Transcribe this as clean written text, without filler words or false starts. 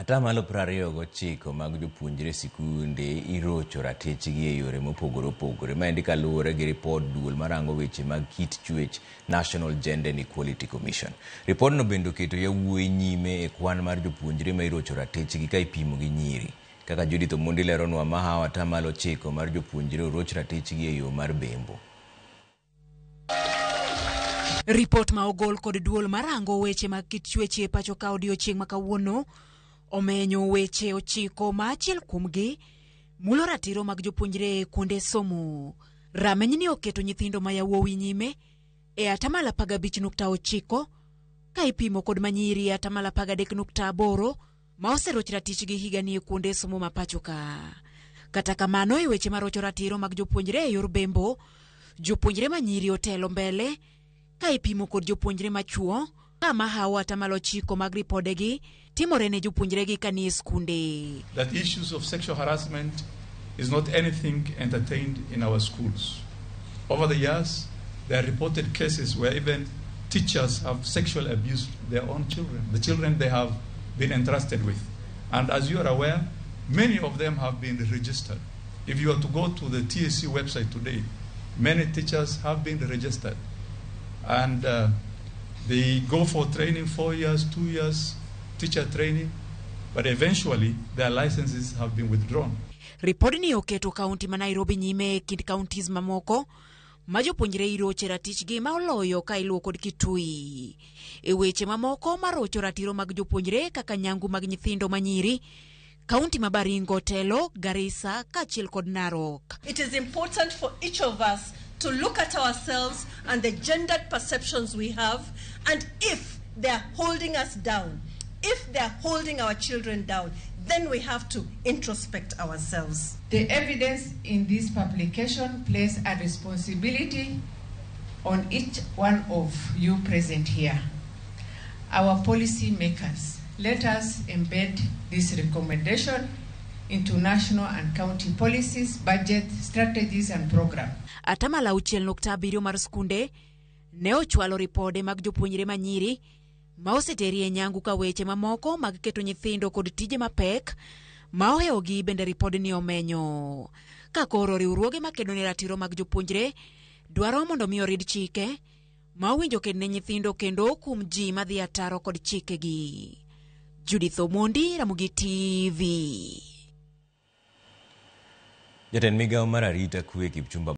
Atamalo 29 mag jopuonjre sikunde irocho ratechgi e yore mopogore opogore. Maendi kaluwore gi ripod duol marango weche mag kit chwech National Gender and Equality Commission. Ripodno bende oketo yawuoyi nyime e kwan mar jopuonjre ma irocho ratechgi ka ipimo gi nyiri. Kaka Judith Omondi leronwa, mahawa atamalo 9 mar jopuonjre oroch ratechgi e yo mar bembo. Ripot ma ogol kod duol marango weche mag kit chwech e pacho ka odiochieng' ma kawuono omenyo weche 9 ma achiel kuomgi mulo ratiro mag jopuonjre kuonde somo. Ramenyni oketo nyithindo ma yawuowi nyime e atamalo 15.9 ka ipimo kod manyiri e atamalo 13.8 ma oseroch ratichgi higani e kuonde somo ma pacho ka. Kata kamano, e weche marocho ratiro mag jopuonjre e yor bembo, jopuonjre manyiri otelo mbele ka ipimo kod jopuonjre machuo, ka mahawa atamalo 9 mag ripodegi timore ne jopuonjregi kanie skunde. That issues of sexual harassment is not anything entertained in our schools. Over the years, there are reported cases where even teachers have sexually abused their own children, the children they have been entrusted with. And as you are aware, many of them have been registered. If you are to go to the TSC website today, many teachers have been registered. And they go for training 4 years, 2 years, teacher training, but eventually their licenses have been withdrawn. Ripodi ni oketo kaunti ma Nairobi nyime kind counties mamoko ma jopuonjre iroche ratichgi ma oloyo ka iluwo kod Kitui. E weche mamoko marocho ratiro mag jopuonjre kaka nyangu mag nyithindo manyiri, kaunti ma Baringo telo, Garissa kaachiel kod Narok. It is important for each of us to look at ourselves and the gendered perceptions we have, and if they are holding us down, if they are holding our children down, then we have to introspect ourselves. The evidence in this publication places a responsibility on each one of you present here. Our policy makers, let us embed this recommendation into national and county policies, budget, strategies and programs. Atamalo 6.7 mar skunde ne ochwalo ripode mag jopuonjre manyiri ma oseteri e nyangu ka weche mamoko mag keto nyithindo kod tije mapek ma ohewogi bende ripodni omenyo. Ka koro riwruoge makedo ne ratiro mag jopuonjre dwaro mondo mi orid chike ma owinjo kedne nyithindo kendo kum ji madhi ataro kod chikegi. Judith Omondi, Ramogi TV. Jatend migawo mar arita kwe Kipchumba